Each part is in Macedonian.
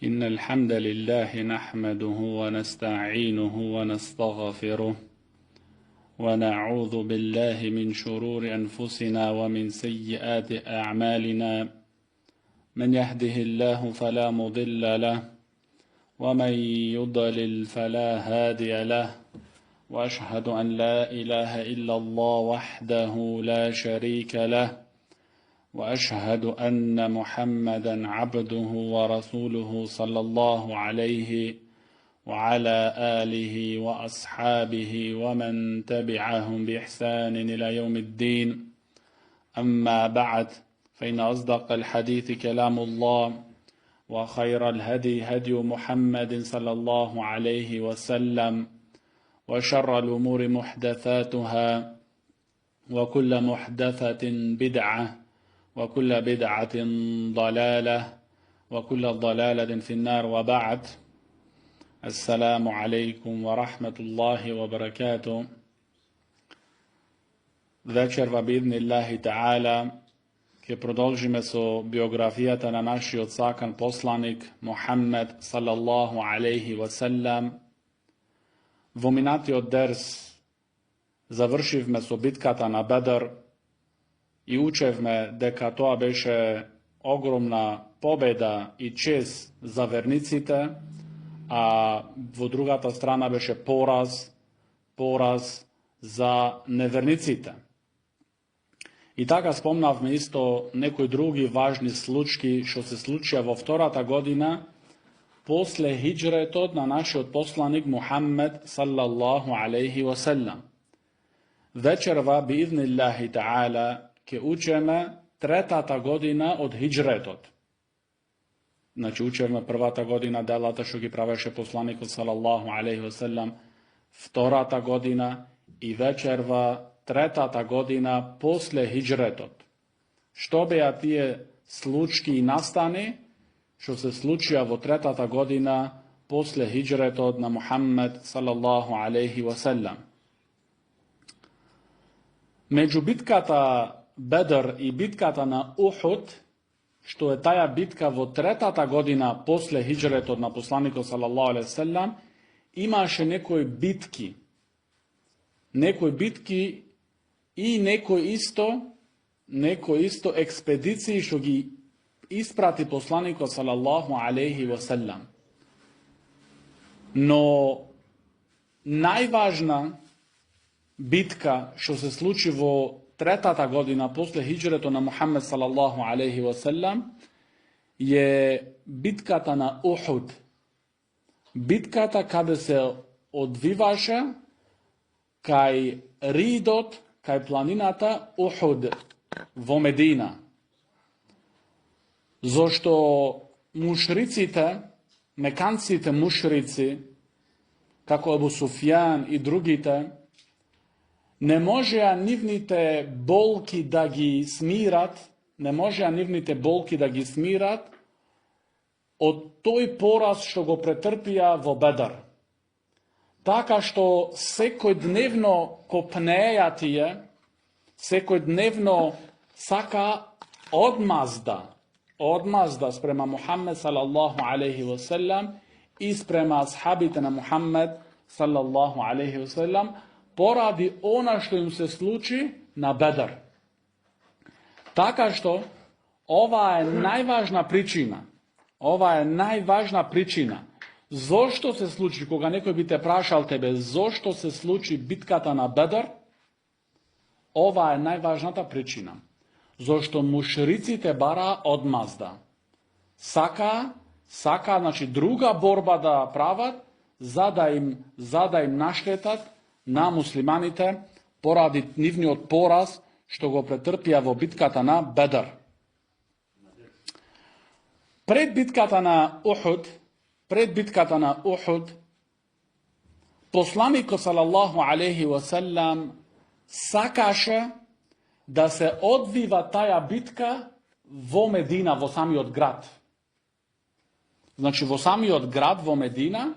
إن الحمد لله نحمده ونستعينه ونستغفره ونعوذ بالله من شرور أنفسنا ومن سيئات أعمالنا من يهده الله فلا مضل له ومن يضلل فلا هادي له وأشهد أن لا إله إلا الله وحده لا شريك له وأشهد أن محمدا عبده ورسوله صلى الله عليه وعلى آله وأصحابه ومن تبعهم بإحسان إلى يوم الدين. أما بعد، فإن أصدق الحديث كلام الله، وخير الهدي هدي محمد صلى الله عليه وسلم، وشر الأمور محدثاتها، وكل محدثة بدعة، وكل بدعة ضلالة، وكل ضلالة في النار. وبعد، السلام عليكم ورحمة الله وبركاته. Večerva biidhnillahi ta'ala ke prodolžime so biografijata na naši odsakan poslanik Muhammed sallallahu alaihi wasallam. Vominati od ders završivme so bitkata na Badr i učevme deka toa beše ogromna pobeda i čest za vernicite, a vo drugata strana beše poraz za nevernicite. I taka spomnavme isto nekoj drugi važni slučki što se slučija vo vtorata godina posle hidžretod na naši od poslanik Muhammed sallallahu alaihi wasallam. Večerva bi idhnillahi ta'ala ke učeme tretata godina od hidžretod. Znači učevme prvata godina delata što ki praveše poslaniku sallallahu alaihi wasallam, vtorata godina i večerva tretata godina posle hidžretod. Što beja tije slučki nastane, što se slučija vo tretata godina posle hidžretod na Muhammed sallallahu alaihi wasallam. Među bitkata Badr i bitkata na Uhud, što je taja bitka vo tretata godina posle hidžretod na poslaniku sallallahu alaihi wasallam, imaše nekoj bitki i nekoj isto ekspediciji što gi isprati poslaniku sallallahu alaihi wasallam. No najvažna bitka što se sluči vo tretata godina posle hidžreto na Muhammed sallallahu alaihi wasallam je bitkata na Uhud. Bitkata kada se odvivaše kaj ridot, kaj planinata Uhud vo Medina. Zašto mušricite, mekancite mušrici, kako Abu Sufjan i drugite, ne može nivnite bolki da gi smirat, od toj poraz što go pretrpija vo Badr. Taka što sekodnevno kopnejatije, sekodnevno saka odmazda sprema Muhammed sallallahu alaihi wasallam i sprema ashabite na Muhammed sallallahu alaihi wasallam, poradi ona što im se sluči na Badr. Taka što ova je najvažna pričina. Zašto se sluči, koga neko bi te prašal tebe, zašto se sluči bitkata na Badr? Ova je najvažnata pričina. Zašto mušrici te bara odmazda. Saka, znači druga borba da pravat, zada im naštetat na muslimanite, poradi nivni od poraz što go pretrpija vo bitkata na Badr. Pred bitkata na Uhud, poslaniko sallallahu alaihi wasallam sakaše da se odviva taja bitka vo Medina, vo sami od grad. Znači vo sami od grad vo Medina,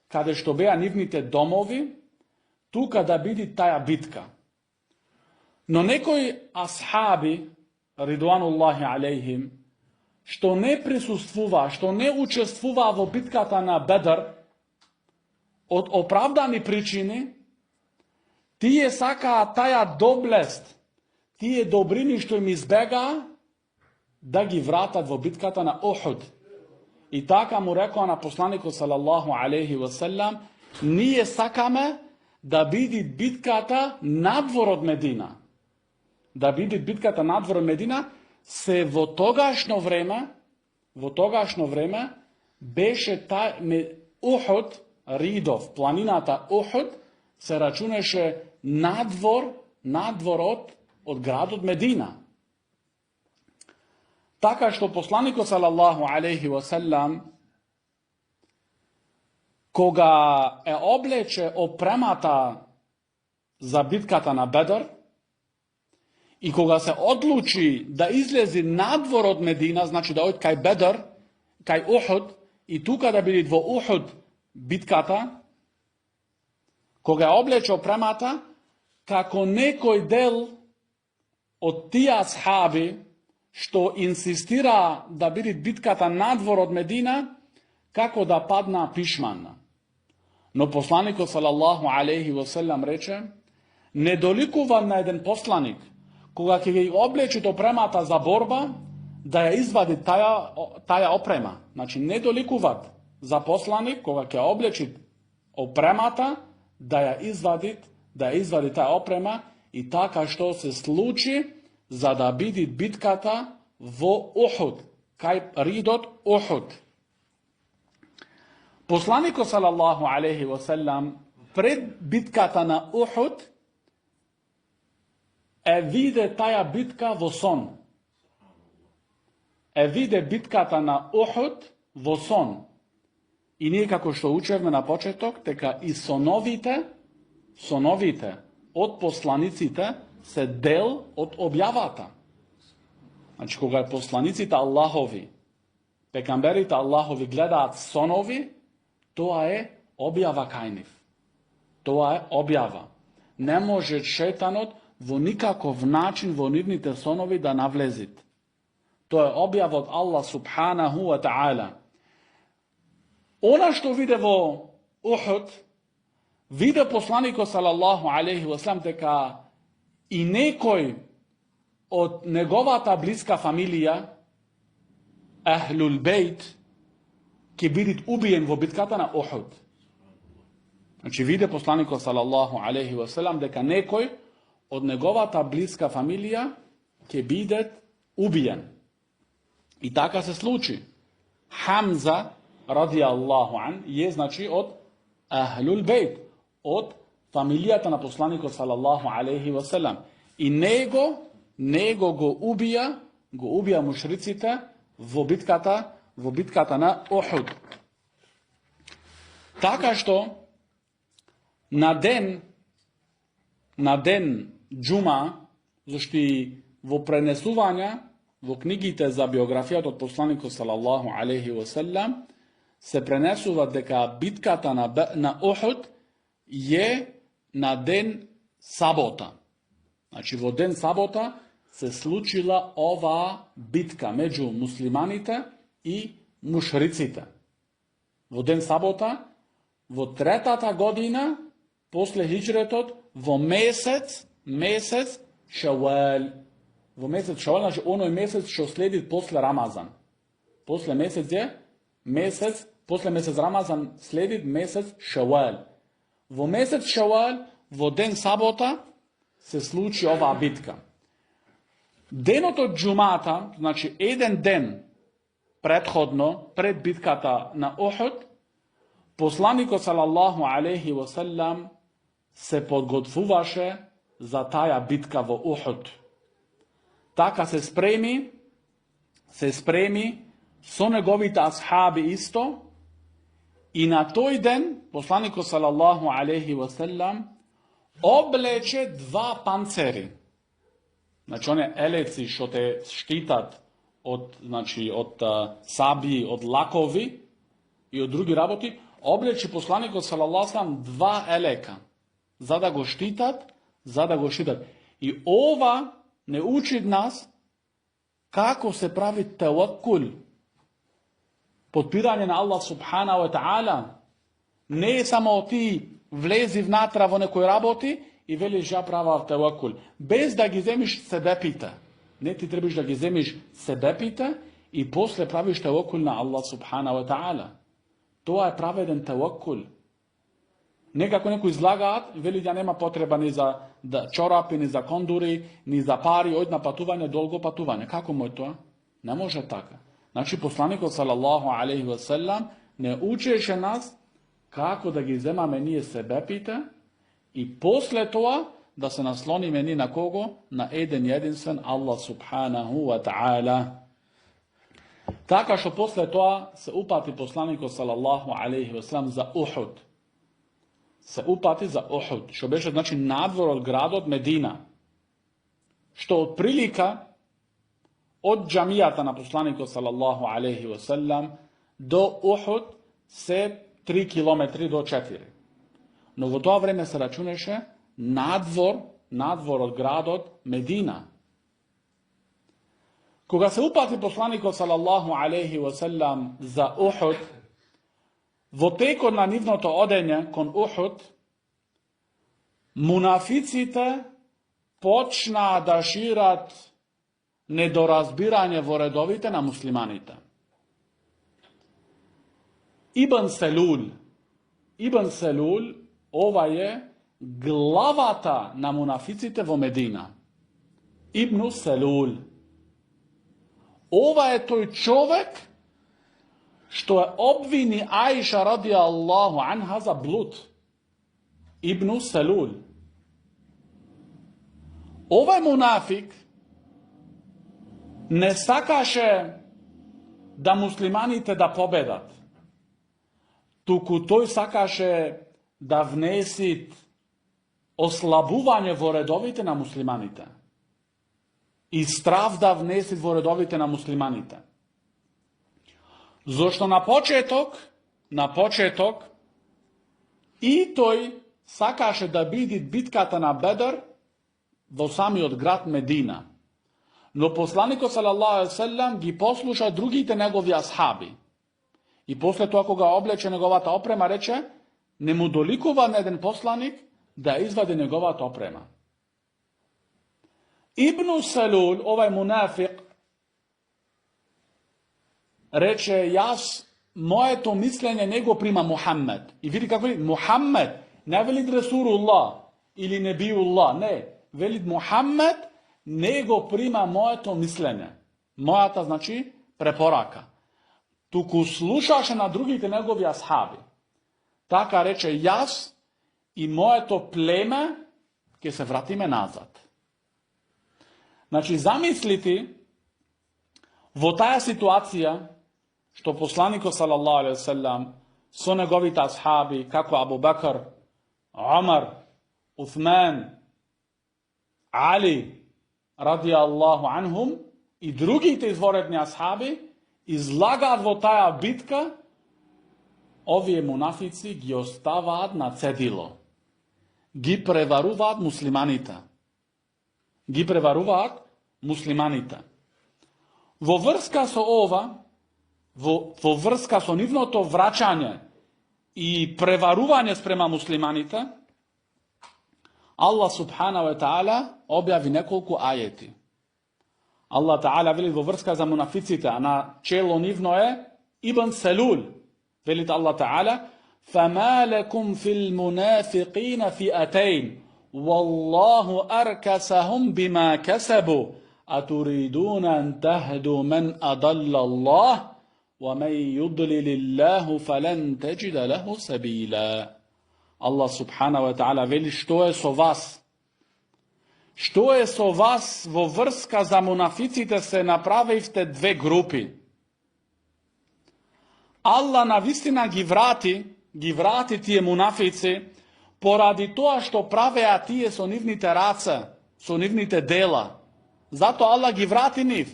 kada što beja nivnite domovi, tu kada bidi taja bitka. No nekoj ashabi, ridvanullahi alaihim, што не присуствува, што не учествува во битката на Бедр, од оправдани причини, тие сакаа таја доблест, тие добрини што им избегаа, да ги вратат во битката на Охуд. И така му рекоа на посланикот салаллаху алейхи васелам, ние сакаме да биде битката надвор од Медина. Да биде битката надвор од Медина, се во тогашно време беше Ухуд, Ридов, планината Ухуд, се рачунеше надворот од градот Медина. Така што посланикот салаллаху алейхи васелам, кога облече опремата за битката на Бедр и кога се одлучи да излези надвор од Медина, значи да оди кај Бедр, кај Ухуд, и тука да биде во Ухуд битката, кога облече опремата, како некој дел од тие асхаби што инсистира да биде битката надвор од Медина, како да падна пишман. Но посланикот салаллаху алейхи васелам рече, не доликува на еден посланик, кога ќе ги облечи опремата за борба, да ја извади таја опрема. Значи, не доликуваат за посланик, кога ќе облечи опремата, да ја извади таја опрема, и така што се случи, за да биде битката во Ухуд, кај Ридот Ухуд. Посланикот салаллаху алейхи васелам пред битката на Ухуд виде таја битка во сон. Виде битката на Ухуд во сон. И ние како што учевме на почеток, дека и соновите од посланиците се дел од објавата. Значи, кога посланиците Аллахови, пекамберите Аллахови гледаат сонови, тоа е објава кај нив. Тоа е објава. Не може шејтанот во никаков начин во нивните сонови да навлезит. Тоа е објава од Аллах субханаху ва та'ала. Она што виде во Ухуд, виде посланикот салаллаху алейхи васелам дека и некој од неговата блиска фамилија, Ахлул Бейт, ќе биде убиен во битката на Ухуд. Значи, виде посланикот салаллаху алейхи васелам дека некој од неговата блиска фамилија ќе биде убиен. И така се случи. Хамза, ради Аллаху ан, е, значи, од Ахлул Бейт, од фамилијата на посланикот салаллаху алейхи васелам. И него го убија мушриците во битката на Ухуд. Така што на ден џума, зашто и во пренесувања во книгите за биографијата од посланикот салаллаху алейхи васелам се пренесува дека битката на Ухуд е на ден сабота. Значи, во ден сабота се случила оваа битка меѓу муслиманите и мушриците. Во ден сабота, во третата година, после хиџретот, во месец Шавал. Во месец Шавал, значи оној месец што следи после Рамазан. После месец Рамазан следи месец Шавал. Во месец Шавал, во ден сабота, се случи оваа битка. Денот од џумата, значи еден ден предходно, пред битката на Ухуд, посланикот салаллаху алейхи васелам се подготвуваше за таја битка во Ухуд. Така се спреми со неговите асхаби исто, и на тој ден посланикот салаллаху алейхи васелам облече два панцери. Значи, оне елеци што те штитат од саби, од лакови и од други работи, облече посланикот салаллаху алейхи васелам два елека, за да го штитат. И ова не учи нас kako se pravi tevakkul, potpiranje na Allah subhanahu wa ta'ala. Ne samo ti vlezi vnatra vo nekoj raboti i veliš ja prava tevakkul. Bez da gi zemiš sebe pita. Ne, ti trebaš da gi zemiš sebe pita i posle praviš tevakkul na Allah subhanahu wa ta'ala. To je pravedan tevakkul. Nekako neko izlagat, veli da nema potreba ni za čorapi, ni za konduri, ni za pari, odna patuvanje, dolgo patuvanje. Kako mu je to? Ne može tako. Znači, poslanik sallallahu alaihi wa sallam ne učeše nas kako da gi zema meni sebe pita i posle toga da se nasloni meni na kogo? Na eden jedinstven Allah subhanahu wa ta'ala. Tako što posle toga se upati poslaniku sallallahu alaihi wa sallam za Uhud. Se upati za Uhud, što beše znači nadzor od grada od Medina. Što od prilika od džamijata na poslaniku sallallahu alaihi wa sallam do Uhud se 3 km do 4. No u to vreme se računeše nadzor od grada od Medina. Koga se upati poslaniku sallallahu alaihi wa sallam za Uhud, vo teko na nivното odenje kon Uhud, munaficite počna da širat nedorazbiranje vo redovite na muslimanite. Ibn Selul, ova je glavata na munaficite vo Medina. Ibn Selul. Ova je toj čovek što je obvini Aisha radijallahu anha za blud. Ibn Selul. Ovaj munafik ne sakaše da muslimanite da pobedat. Tuku toj sakaše da vnesit oslabuvanje vo redovite na muslimanite. I straf da vnesit vo redovite na muslimanite. Zašto na početok i toj sakaše da bidi bitkata na Bedr vo sami od grad Medina. No poslaniko sallallahu alejhi ve sellem gi posluša drugite njegovi ashabi. I posle to ako ga obleče njegovata oprema, reče, ne mu dolikova na jedan poslanik da izvadi njegovata oprema. Ibn Selul, ovaj munafik, reče, moje to mislenje nego prima Muhammed. I vidi kako veli, Muhammed, ne veli Rasulullah ili Nebijullah, ne, veli Muhammed, nego prima moje to mislenje. Moja ta znači preporaka. Tuku slušaše na drugite njegovi ashabi. Taka reče, i moje to pleme, ke se vratime nazad. Znači, zamisliti, vo taja situacija, što poslaniko sallallahu alaihi sallam, so njegovite ashabi, kako Abu Bakr, Umar, Uthman, Ali, radijallahu anhum, i drugite izvoredni ashabi, izlagat vo taja bitka, ovi munafici gi ostavat na cedilo. Gi prevaruvat muslimanita. Vo vrska so ova, vo vrska so nivno to vraćanje i prevaruvanje sprema muslimanita, Allah subhanahu wa ta'ala objavi nekoliko ajeti. Allah ta'ala veli vo vrska za munaficite, a na čelo nivno je Ibn Selul. Velite Allah ta'ala, فَمَا لَكُمْ فِي الْمُنَافِقِينَ فِئَتَيْنِ وَاللَّهُ أَرْكَسَهُمْ بِمَا كَسَبُوا أَتُرِيدُونَ أَنْ تَهْدُوا مَنْ أَضَلَّ اللَّهُ وَمَنْ يُضْلِلِ اللَّهُ فَلَنْ تَجِدَ لَهُ سَبِيلًا. Allah subhanahu wa ta'ala veli, što je so vas? Što je so vas vo vrska za munaficite se napravivte dve grupi? Allah na vistina gi vrati tije munafici, poradi toa što prave a tije so nivnite race, so nivnite dela. Zato Allah gi vrati niv.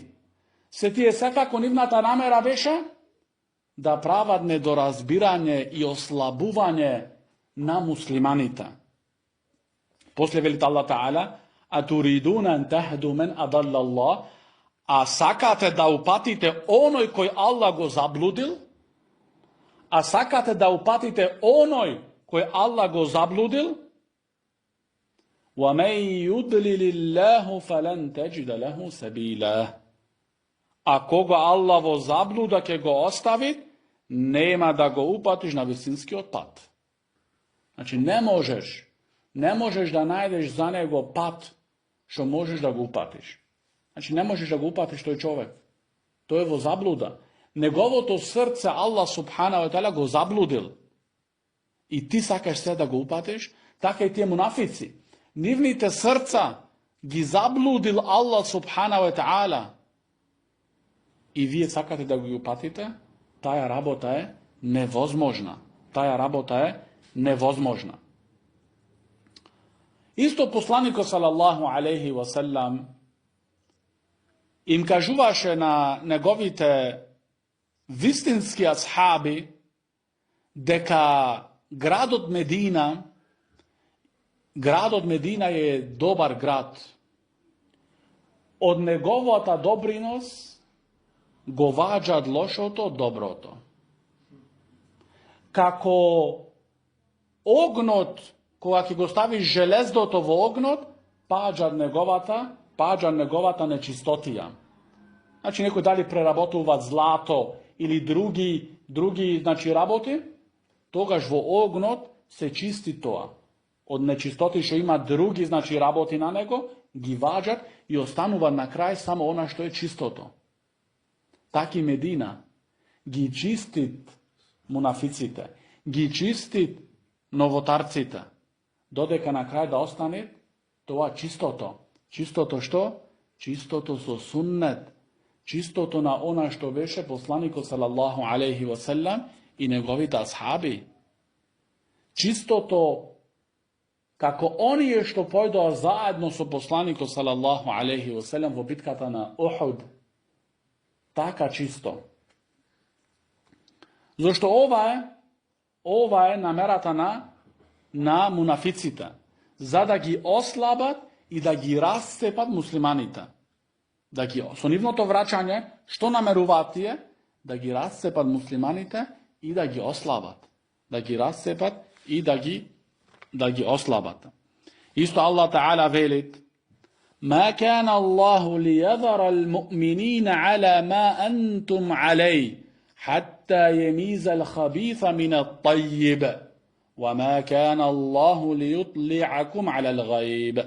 Se tije sekako nivnata namera veše, da pravad nedorazbiranje i oslabuvanje na muslimanita. Poslije velite Allah ta'ala, a turiduna an tahdu men adalla Allah, a sakate da upatite onoj koji Allah go zabludil, a sakate da upatite onoj koji Allah go zabludil, وَمَنْ يُضْلِلِ اللَّهُ فَلَنْ تَجِدَ لَهُ سَبِيلًا. A koga Allah vo zabluda ke go ostavit, nema da go upatiš na vistinski otpad. Znači ne možeš da najdeš za nego pat što možeš da ga upatiš. Znači ne možeš da ga upatiš, to je čovjek. To je vo zabluda. Negovo to srce Allah subhanahu wa ta'ala go zabludil. I ti sakaš sve da ga upatiš, tako i ti munafici. Nivnite srca gi zabludil Allah subhanahu wa ta'ala. I vi sakate da ga upatite, taja rabota je nevozmožna. Taja rabota je nevozmožna. Isto poslaniko sallallahu alaihi wasallam im kažuvaše na negovite vistinski ashabi deka grad od Medina je dobar grad. Od negovota dobrinos govađad lošoto dobroto. Kako ognot, koga go staviš železdoto v ognot, pađad negovata nečistotija. Znači neko dali prerabotovat zlato ili drugi znači raboti, togaž vo ognot se čisti toa. Od nečistoti što ima drugi znači raboti na nego, gi vađat i ostanuva na kraj samo ona što je čistoto. Taki Medina gi čistit munaficite, gi čistit novotarcite, dodeka na kraj da ostane toa čistoto. Čistoto što? Čistoto so sunnet. Čistoto na ona što veše poslaniko sallallahu alaihi wasallam i njegovite ashabi. Čistoto kako oni je što pojdo zajedno so poslaniko sallallahu alaihi wasallam v bitkata na Uhud. Taka čisto. Zašto ova je namerata na munaficita. Za da gi oslabat i da gi rascepat muslimanita. Da gi sonivno to vraćanje, što nameruvati je? Da gi rascepat muslimanite i da gi oslabat. Da gi rascepat i da gi oslabat. Isto Allah ta'ala velit: Ma kana Allahu li yadhara al-mu'minina ala ma antum alej, hatta yemiza al-khabitha min at-tayyib. وَمَا كَانَ اللَّهُ لِيُطْلِعَكُمْ عَلَى الْغَيْبِ.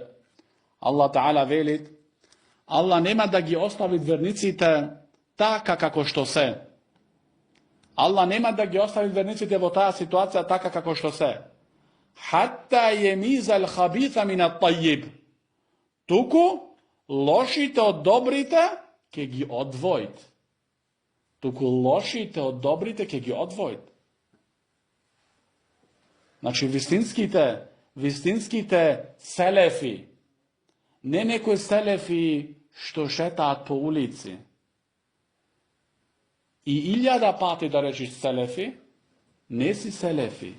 Allah ta'ala velit, Allah nema da gi ostavit vernicite taka kako što se. Allah nema da gi ostavit vernicite vo ta situacija taka kako što se. Hatta yemiza al-khabitha min at-tayyib. Tuku lošite od dobrite ke gi odvojit. Tuku lošite od dobrite ke gi odvojit. Znači, vistinskite selefi, ne nekoj selefi što šetat po ulici. I iljada pati da rečiš selefi, nesi selefi.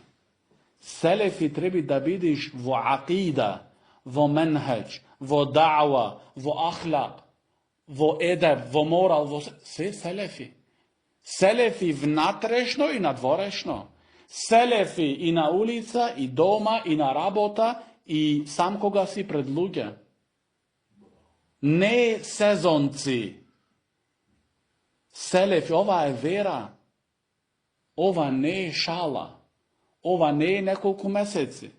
Selefi trebi da vidiš vo aqida, vo menheđ, vo da'wa, vo ahlak, vo edeb, vo moral, vo sve selefi. Selefi vnatrešno i nadvorešno. Selefi i na ulica, i doma, i na rabota, i sam koga si pred luge. Ne sezonci. Selefi, ova je vera. Ova ne je šala. Ova ne je nekoliko meseci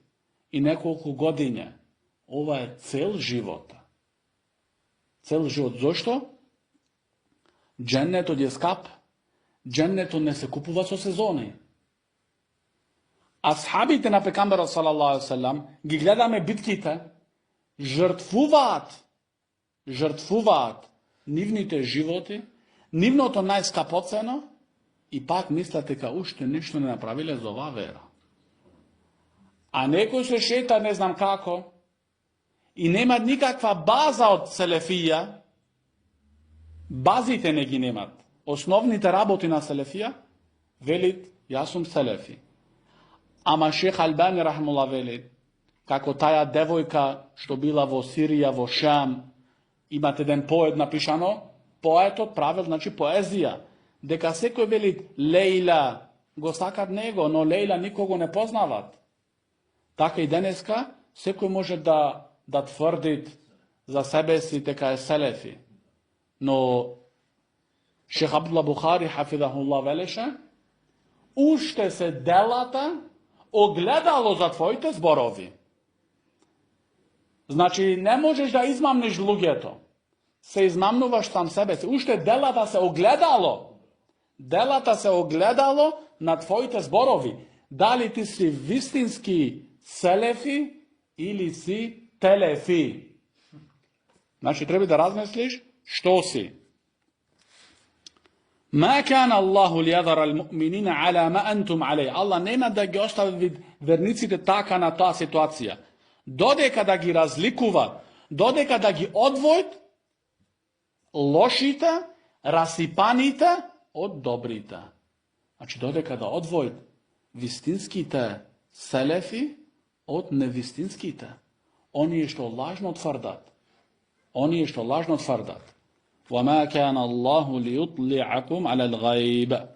i nekoliko godine. Ova je cel života. Cel život. Zašto? Dženneto je skap. Dženneto ne se kupува со sezoni. Ashabite na pekambera sallallahu alaihi wasallam gi gledame bitkite žrtvuvat nivnite životi, nivното najskapoceno i pak mislite ka ušte ništa ne napravile za ova vera. A neko se šeta ne znam kako i nema nikakva baza od selefija, bazite negi nemat, osnovnite raboti na selefija, velit ja sam selefi. Ama šeha Albani rahimullah velit, kako taja devojka što bila vo Sirija, vo Šam, imate den poed napišano, поетот правил, значи поезија. Дека секој вели Лејла, го сакат него, но Лејла никого не познават. Така и денеска, секој може да тврди за себе си дека е селефи. Но Шех Абдулла Бухари, хафидахуллах, велеше, уште се делата огледало за твоите зборови. Значи, не можеш да измамнеш луѓето. Се измамнуваш сам себе си. Уште делата се огледало. Делата се огледало на твоите зборови. Дали ти си вистински селефи или си телефи. Значи, треба да размислиш што си. Ма кан Аллаху лијадара al-mu'minina ala ma antum alej. Allah нема да ги остави верниците така на таа ситуација. Додека да ги разликува, додека да ги одвојат лошите, расипаните од добрите. Значи, додека да одвојат вистинските селефи од невистинските. Оние што лажно тврдат. Оние што лажно тврдат. وَمَا كَانَ اللَّهُ لِيُطْلِعَكُمْ عَلَى الْغَيْبِ.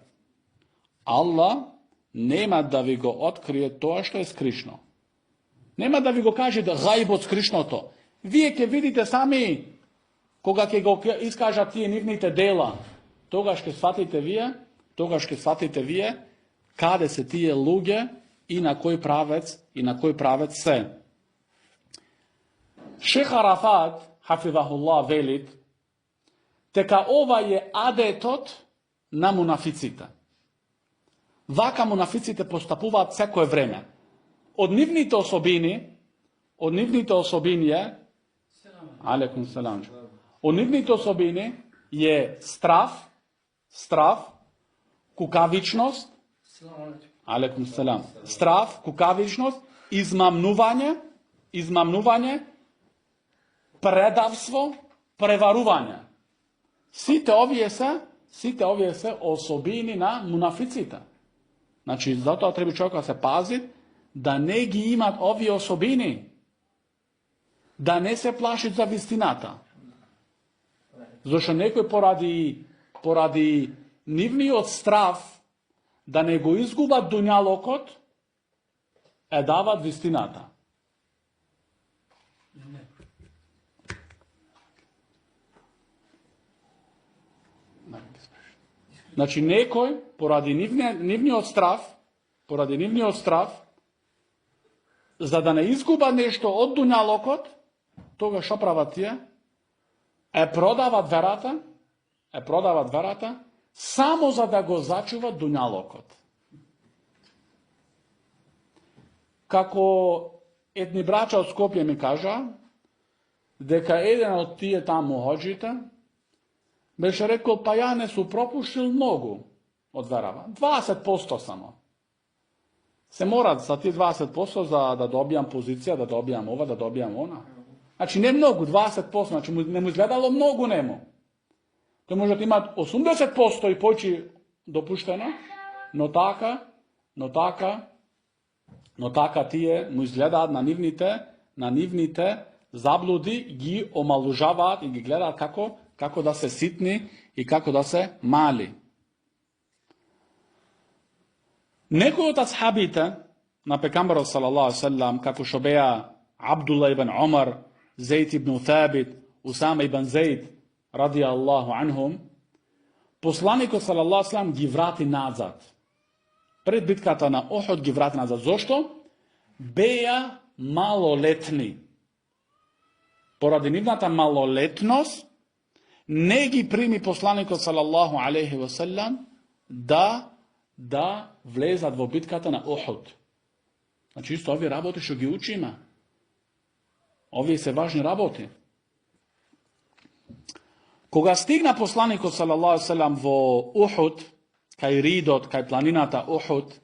Allah нема да ви го открие тоа што е скришно. Нема да ви го каже да гајбот скришното. Вие ќе видите сами, кога ќе го искажат тие нивните дела, тогаш ќе сватите вие, каде се тие луѓе и на кој правец се. Шех Арафат, хафидахуллах, велит, дека ова е адетот на мунафиците. Вака мунафиците постапуваат секое време. Од нивните особини е алейкум селам. Од нивните особини е страв, кукавичност, алейкум селам. Страв, кукавичност, измамнување, предавство, преварување. Сите овие се особини на мунафиците. Значи, затоа треба човек да се пази да не ги имат овие особини. Да не се плашит за вистината. Зашто некој поради нивниот страв да не го изгубат дуњалокот, дават вистината. Значи, некој, поради нивниот страв, за да не изгуба нешто од дуњалокот, тога што прават тие? Продават верата, само за да го зачуват дуњалокот. Како едни брача од Скопје ми кажа, дека еден од тие таму хоџите беше рекол, па ја не су пропуштил многу од верава. 20% само. Се морат за тие 20% за да добијам позиција, да добијам ова, да добијам она. Значи не многу, 20%, значи не му изгледало многу нему. Тој може да имат 80% и појчи допуштено, но така тие му изгледаат на нивните заблуди, ги омалужаваат и ги гледаат како да се ситни и како да се мали. Некои од асхабите на пекамбарот салаллаху алейхи ве селем, како што беа Абдулла ибн Омар, Зейд ибн Табит, Усама ибн Зейд, ради Аллаху анхум, посланикот салаллаху алейхи ве селем ги врати назад. Пред битката на Охот ги врати назад. Зошто? Беа малолетни. Поради нивната малолетност, не ги прими посланикот салаллаху алейхи ве селем да влезат во битката на Охот. Значи, исто овие работи што ги учиме. Овие се важни работи. Кога стигна посланикот салаллаху алейхи ве селем во Охот, кај ридот, кај планината Охот,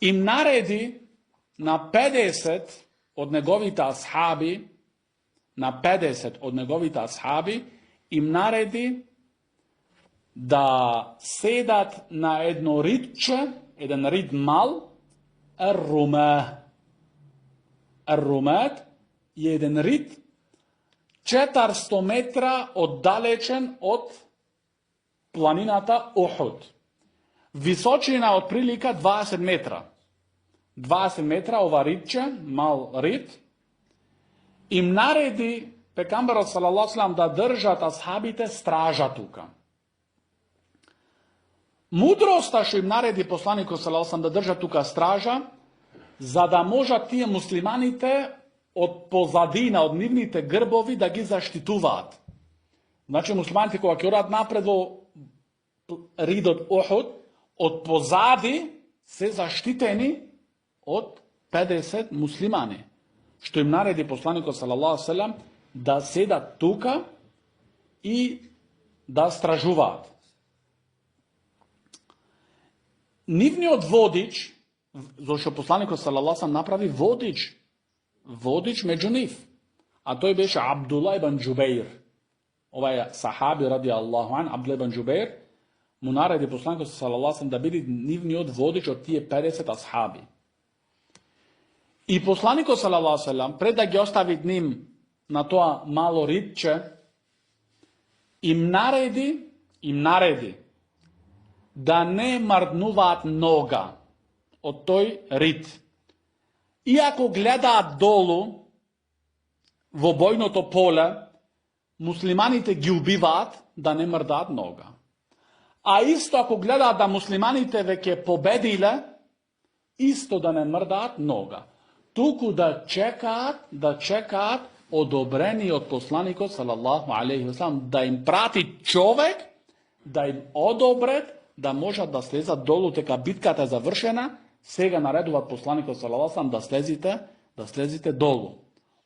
им нареди на 50 од неговите асхаби, им нареди да седат на едно ридче, еден рид мал, Ар-Румат. Ар-Румат е еден рид, 400 метра отдалечен од планината Охуд. Височина од прилика 20 метра. 20 метра ова ридче, мал рид, им нареди пекамберот салаллаху алейхи да држат асхабите стража тука. Мудроста што им нареди посланикот салаллаху алейхи да држат тука стража, за да можат тие муслиманите од позадина, од нивните грбови да ги заштитуваат. Значи муслиманите кога ќе одат напред во ридот Охуд, од позади се заштитени од 50 муслимани, што им нареди посланикот салаллаху алейхи да седат тука и да стражуваат. Нивниот водич, зашто посланикот салаллаху алейхи направи водич меѓу нив, а тој беше Абдулла ибн Џубеир. Овај сахаби ради Аллаху ан, Абдулла ибн Џубеир, му нареди посланикот салаллаху алейхи да биде нивниот водич од тие 50 асхаби. И посланикот салаллаху алейхи пред да ги остави ним на тоа мало ридче, им нареди да не мрднуваат нога од тој рид. Иако гледаат долу во бојното поле, муслиманите ги убиваат, да не мрдаат нога. А исто ако гледаат да муслиманите веќе победиле, исто да не мрдаат нога. Туку да чекаат одобрени од посланикот салаллаху алейхи ва салам да им прати човек, да им одобрет, да можат да слезат долу, дека битката е завршена. Сега наредуваат посланикот салаллаху алейхи ва салам да слезите долу.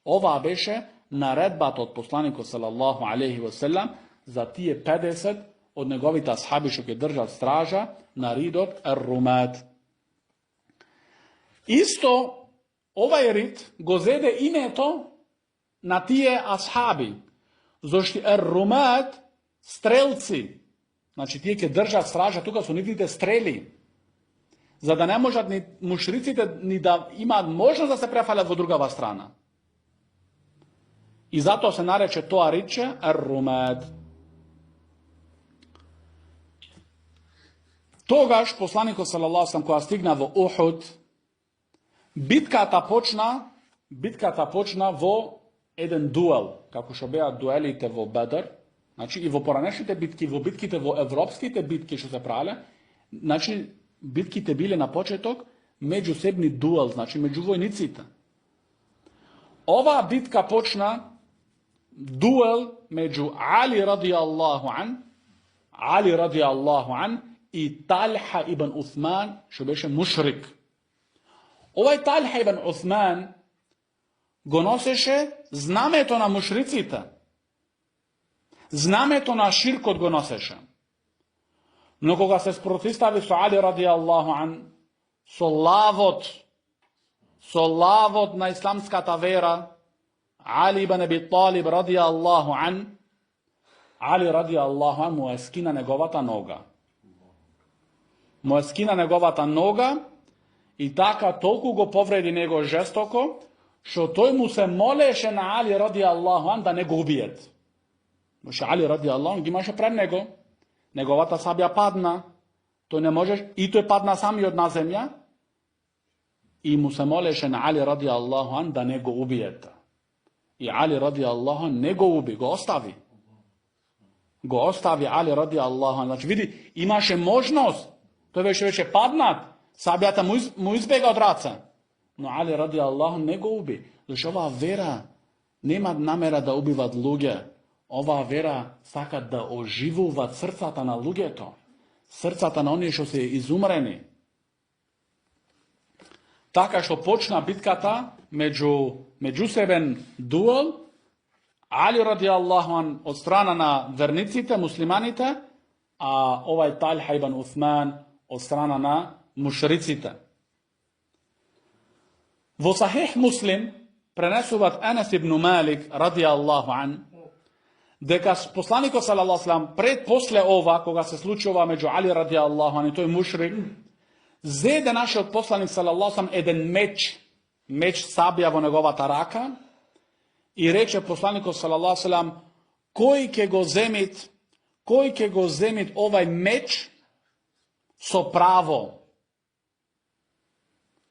Ова беше наредбата од посланикот салаллаху алейхи ва салам за тие 50 од неговите асхаби што ќе држат стража на ридот Ар-Румат. Исто овај рид го зеде името на тие асхаби, зашто Ар-Румат стрелци, значи тие ќе држат стража тука со нивните стрели, за да не можат ни мушриците ни да имаат можност да се префалят во другава страна. И затоа се нарече тоа ридче Ар-Румат. Тогаш посланикот салаллаху алейхи ва салам кога стигна во Ухуд, битката почна во еден дуел, како што беа дуелите во Бедр, значи и во поранешните битки, во битките во европските битки што се правеле, значи битките биле на почеток меѓусебни дуел, значи меѓу војниците. Оваа битка почна дуел меѓу Али радијаллаху ан и Талха ибн Усман, што беше мушрик. Овај Талха ибн Усман го носеше знамето на мушриците. Знамето на ширкот го носеше. Но кога се спротивстави со Али радијаллаху ан, со лавот на исламската вера, Али ибн Аби Талиб радијаллаху ан, Али радијаллаху ан му скина неговата нога. И така толку го повреди него жестоко, што тој му се молеше на Али радијаллаху ан да не го убиет. Мошто Али радијаллаху ан ги имаше пред него. Неговата сабја падна. Тој не можеш, и тој падна самиот на земја. И му се молеше на Али радијаллаху ан да не го убиет. И Али радијаллаху ан не го уби, го остави. Али радијаллаху ан. Значи види, имаше можност. Тој беше веќе паднат. Сабјата му избега од раце. Но Али радијаллаху ан не го уби. Зашто оваа вера нема намера да убиват луѓе. Оваа вера сакат да оживуваат срцата на луѓето. Срцата на оние што се изумрени. Така што почна битката меѓусебен дуел, Али радијаллаху ан од страна на верниците, муслиманите, а овај Талха ибн Усман од страна на мушриците. Во Сахих Муслим пренесуваат Анас ибн Малик радијаллаху ан дека посланикот салаллаху алейхи ва салам пред после ова, кога се случи ова меѓу Али радијаллаху ан и тој мушрик, зеде нашиот посланик салаллаху алейхи ва салам еден меч сабја во неговата рака i reče poslaniku sallallahu sallam, koji ke go zemit ovaj meč so pravo.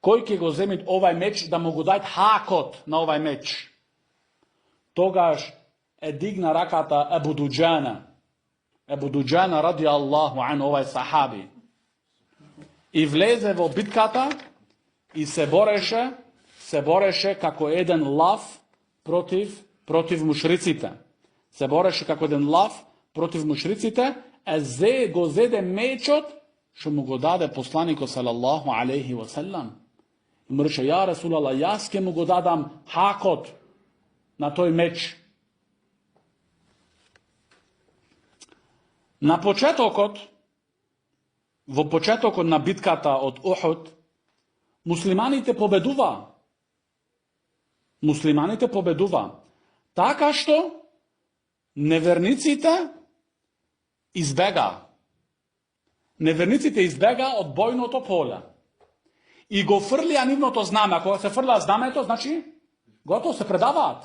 Koji ke go zemit ovaj meč da mogu dati hakot na ovaj meč. Togaž digna rakata Ebu Duđana radi Allahu an ovaj sahabi. I vleze vo bitkata i se boreše kako jedan lav protiv mušricite. Se boreše kako jedan lav protiv mušricite, go zede mečot što mu go dade poslaniku sallallahu alaihi wa sallam. I mu reče, ja Rasulallah, jaske mu go dadam hakot na toj meč. Na početokot na bitkata od Uhud, muslimanite pobeduva. Така što nevernicite izbega od bojното поле. И го фрлија нивното знаме. Ако се фрля знамето, значи готово се предаваат.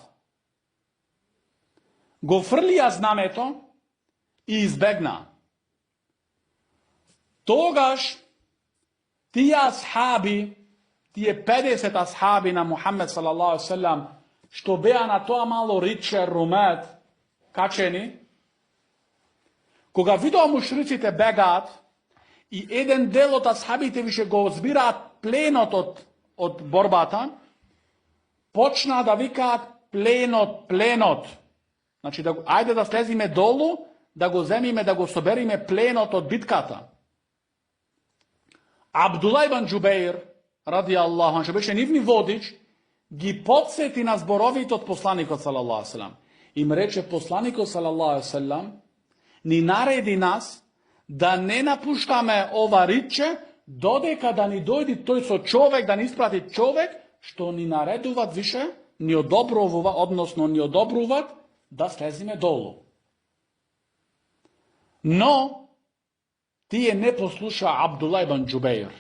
Го фрлија знамето и избегна. Тогаш тие 50 асхаби на Мухамед салаллаху алейхи ве селем, што беа на тоа мало риче румет, качени, кога видоа мушриците бегаат и еден дел од асхабите више го збираат пленот од борбата, почна да викаат пленот. Значи, ајде да слезиме долу, да го земиме, да го собериме пленот од битката. Абдулла ибн Джубейр, ради Аллаху, што беше нивни водич, ги подсети на зборовите од посланикот салаллаху алейхи ве селем. Им рече посланикот салаллаху алейхи ве селем, ни нареди нас да не напуштаме ова риче, додека да ни дојди тој со човек, да ни испрати човек, што ни наредуват више, ни одобруваат да слезиме долу. Но, тие не послуша Абдулла ибн Джубейр.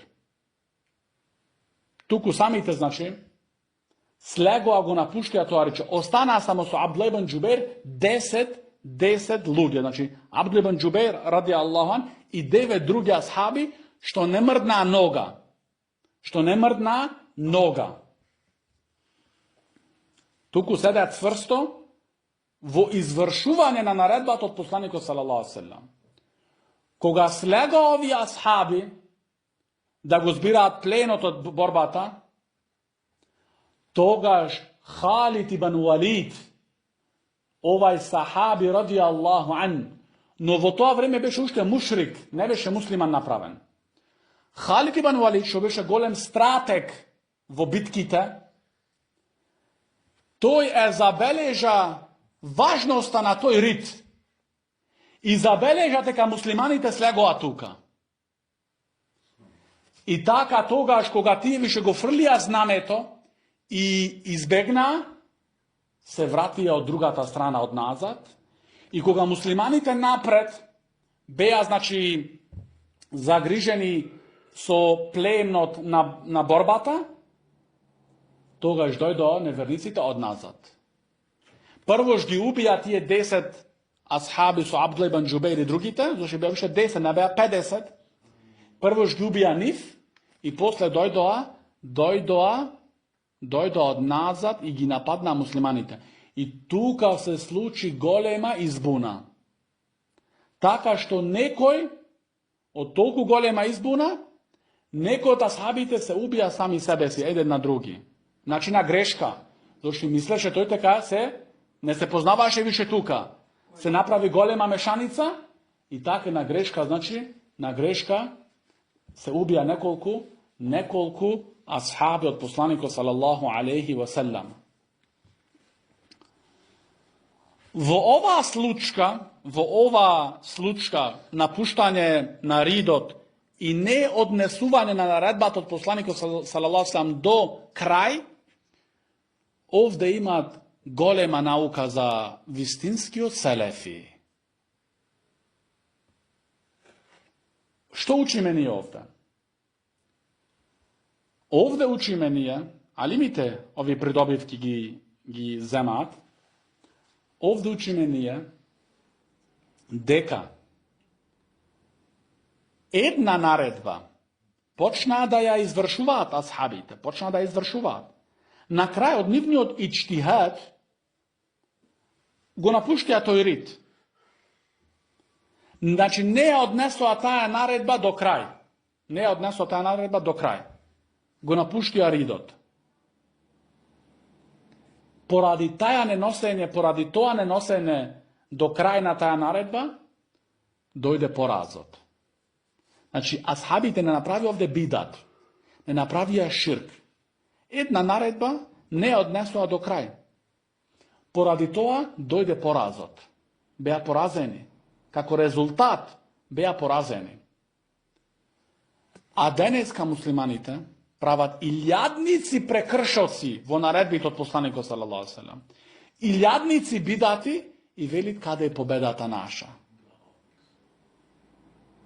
Туку самите, значи, слегоа го напуштија тоа рече. Останаа само со Абдулла ибн Джубейр 10 луѓе. Значи, Абдулла ибн Джубейр, ради Аллаху ан, и 9 други асхаби, што не мрднаа нога. Туку седеат цврсто во извршување на наредбата од посланикот салаллаху алейхи ве селем. Кога слега овие асхаби да го збираат пленот од борбата, тогаш Халид ибн Валид, овај сахаби ради Аллаху ан, но во тоа време беше уште мушрик, не беше муслиман направен. Халид ибн Валид, што беше голем стратег во битките, тој забележа важноста на тој рит и забележа дека муслиманите слегоа тука. И така тогаш, кога тие више го фрлија знамето и избегна, се вратија од другата страна од назад, и кога муслиманите напред беа, значи, загрижени со пленот на борбата, тогаш дојдоа неверниците од назад. Првош ги убија тие 10 асхаби со Абдулла ибн Джубейр и другите, зашто беа више 10, не беа 50. Првош ги убија нив и после дојдоа од назад и ги нападнаа муслиманите. И тука се случи голема избуна. Така што некој од толку голема избуна, некој од асхабите се убија сами себе си, еден на други. Значи на грешка. Зашто мислеше тој така не се познаваше више тука. Се направи голема мешаница и така на грешка, значи на грешка се убија неколку асхаби од посланикот салаллаху алейхи ва селем. Во ова случка напуштање на ридот и не однесување на наредбата од посланикот салаллаху алейхи ва селем до крај, овде имаат голема наука за вистинскиот селефи. Што учиме ние овде? Овде учиме ние, алимите ови придобивки ги земаат, Ovdje učime nije дека една наредба почна да ја извршуваат асхабите, почна да ја извршуваат. На крај од нивниот иджтихад го напуштија тој рит. Значи не ја однесоа таа наредба до крај. Не ја однесоа таа наредба до крај. Го напуштија ридот. Поради тоа неносење до крај на таа наредба, дојде поразот. Значи, асхабите не направи овде бидат, не направија ширк. Една наредба не ја однесоа до крај. Поради тоа дојде поразот. Беа поразени. Како резултат беа поразени. А денеска муслиманите прават илјадници прекршоци во наредбите од посланикот салаллаху алейхи ве селем. Илјадници бидати и велит каде е победата наша.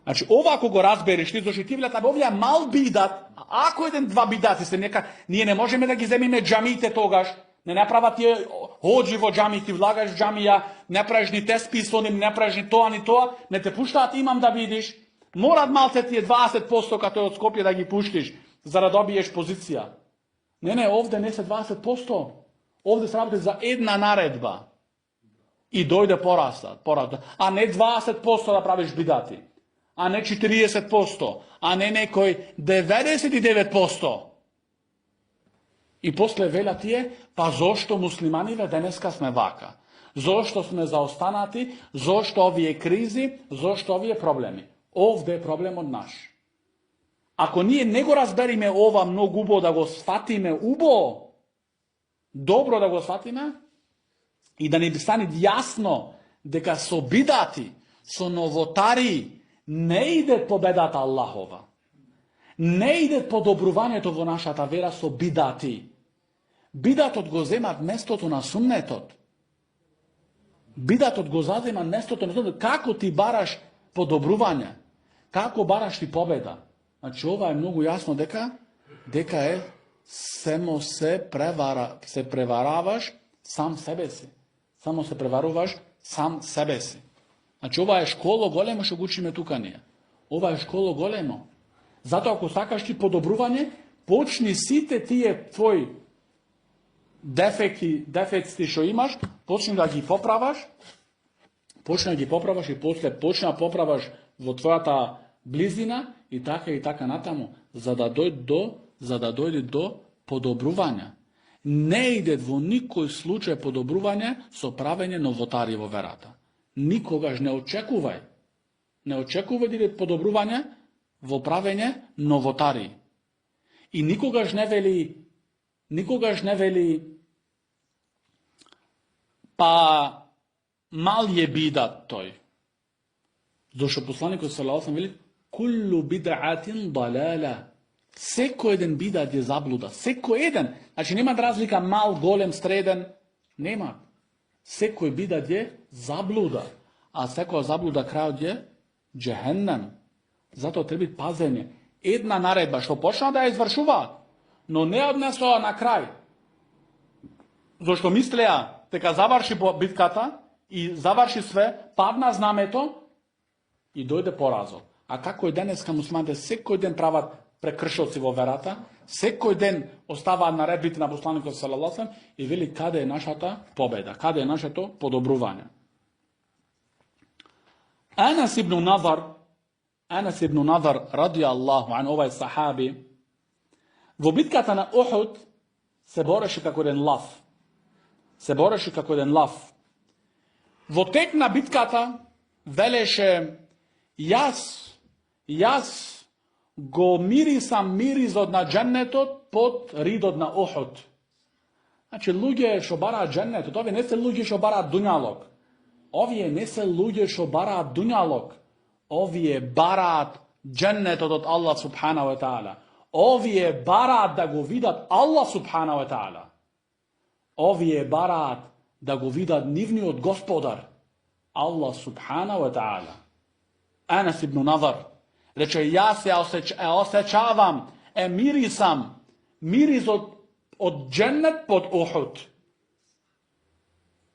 Значи, ова ако го разбереш, ти зашто ти велат, овие мал бидат, ако еден-два бидати се нека, ние не можеме да ги земиме джамиите тогаш, не направат тие ходжи во джами, ти влагаш в джамија, не правиш ни те списони, не правиш ни тоа, не те пуштаат имам да видиш, морат малце тие 20% като е од Скопје да ги пуштиш, за да добиеш позиција. Не, овде не се 20%, овде се работи за една наредба. И дојде порастат, а не 20% да правиш бидати, а не 40%, а не некој 99%. И после велат тие, па зошто муслиманиве денеска сме вака? Зошто сме заостанати? Зошто овие кризи? Зошто овие проблеми? Овде е проблемот наш. Ако ние не го разбериме ова многу убаво, да го сватиме убаво, добро да го сватиме, и да ни стане јасно дека со бидати, со новотари, не иде победата Аллахова. Не иде подобрувањето во нашата вера со бидати. Бидатот го земат местото на суннетот. Бидатот го зазема местото на суннетот. Како ти бараш подобрување? Како бараш ти победа? Значи, ова е многу јасно дека е само се превараваш сам себе си. Само се преваруваш сам себе си. Значи, ова е школо големо што го учиме тука ние. Ова е школо големо. Затоа, ако сакаш ти подобрување, почни сите тие твои дефекти што имаш, почни да ги поправаш, и после почни да поправаш во твојата близина и така натаму, за да дојде до подобрување. Не иде во никој случај подобрување со правење новотари во верата. Никогаш не очекувај. Не очекувај да иде подобрување во правење новотари. И никогаш не вели па мал е бидат тој. Зошто посланикот салаллаху алейхи ве селем вели куллу бид'атин далала. Секој еден бидат е заблуда. Секој еден. Значи нема разлика мал, голем, среден. Нема. Секој бидат е заблуда. А секоја заблуда крајот е джехеннем. Затоа треба пазење. Една наредба што почна да ја извршуваат, но не однесоа на крај. Зошто мислеа дека заврши битката и заврши све, падна знамето и дојде поразот. А како и денеска муслиманите секој ден прават прекршоци во верата, секој ден оставаат наредбите на посланикот салаллаху алейхи ве селем и вели каде е нашата победа, каде е нашето подобрување. Анас ибн Надар ради Аллаху ан, овај сахаби, во битката на Ухуд се бореше како еден лав. Во тек на битката велеше јас го мирисам миризот на дженнетот под ридот на Ухуд. Значи, луѓе што бараат дженнетот, овие не се луѓе што бараат дуњалог. Овие бараат дженнетот од Аллах субхана ва таала. Овие бараат да го видат Аллах субхана ва таала. Овие бараат да го видат нивниот господар Аллах субхана ва таала. Анас ибн Надар рече, јас ја осеќавам, мирисам миризот од дженнет под Ухуд.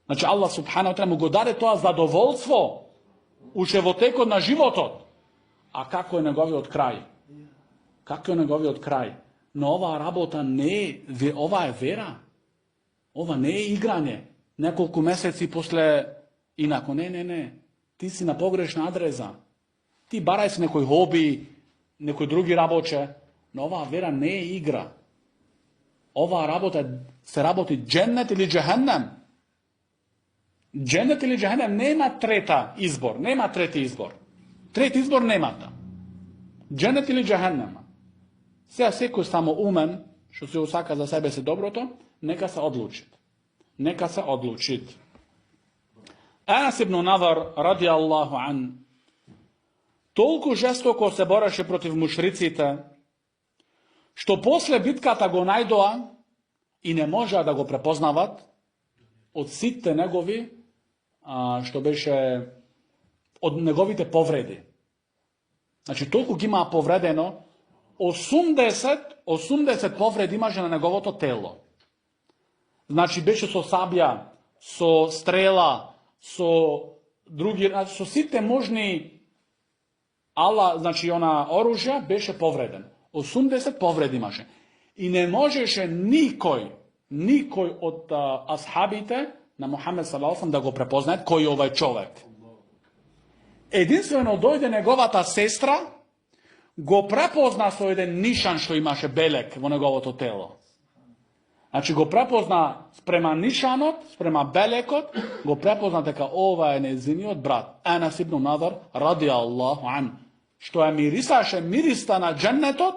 Znači Allah subhanahu wa ta'ala mu go dade to zadovoljstvo u životeku na životot. A kako je njegovio kraj? Kako je njegovio kraj? No ova rabota ne, ova je vera. Ova ne je igranje. Nekoliko mjeseci posle inako. Ne. Ti si na pogrešna adresa. Ti baraj si nekoj hobi, nekoj drugi raboče. No ova vera ne je igra. Ova rabota se raboti džennet ili džehennem. Džennet ili džehennem nema treti izbor. Treti izbor nemate. Džennet ili džehennem. Sve koji samo umen, što se usaka za sebe se dobro to, neka se odlučit. Anas ibn Nadar, radijallahu an, toliko žestoko se boreše protiv mušricite, što posle bitkata go najdoa i ne može da go prepoznavat od site njegovi, što beše od njegovite povredi. Znači, toliko ima povredeno, 80 povredi imaže na njegovo to telo. Znači, beše so sabja, so strela, so drugi, znači, so site možni znači ona oružja, beše povreden. 80 povredi imaše. I ne možeše nikoj od ashabite na Muhammed s.a.v. da go prepoznaje koji je ovaj čovjek. Jedinstveno dojde njegova ta sestra, go prepozna so jedan nišan što imaše belek vo njegovo to telo. Znači go prepozna sprema nišanot, sprema belekot, go prepozna teka ovaj nezinjot brat Anas ibn Nadar radijallahu an, što je mirisaše mirista na džennetot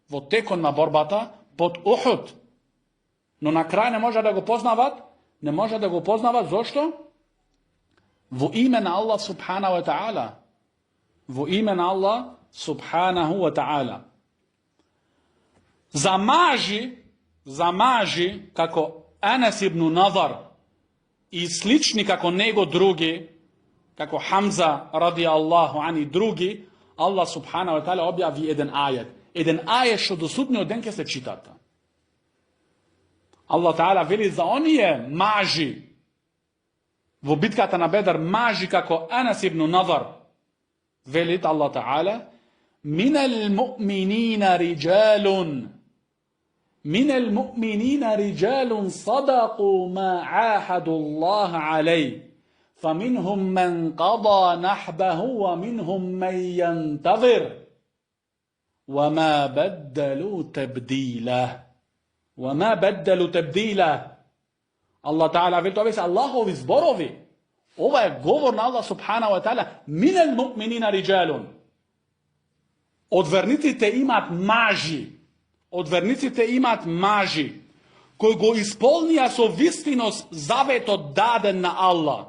vo tekon na borbata pod Uhud. No na kraj ne može da go poznavat, zašto? Vo imena Allah subhanahu wa ta'ala. Vo imena Allah subhanahu wa ta'ala. Zamaži kako Anas ibn Nadar i slični kako nego drugi, kako Hamza radijallahu ani drugi, Allah subhanahu wa ta'ala objavi jedan ajet. Jedan ajet što do sudnje denke se čitata. Allah ta'ala veli za onije maži vo bitkata na Bedar, maži kako Anas ibn Nadar, velit Allah ta'ala, minel mu'minina rijalun sadaku ma ahadu Allah alej, fa minhum man qada nahbahu wa minhum man yantazir, wa ma baddalu tabdila. Allah ta'ala veli, to je Allahovi zborovi. Ovo je govor na Allah subhanahu wa ta'ala, minel mu'minina rijalun. Od vernicite imat maži, koji go ispolnija so vistinost zaveto daden na Allah.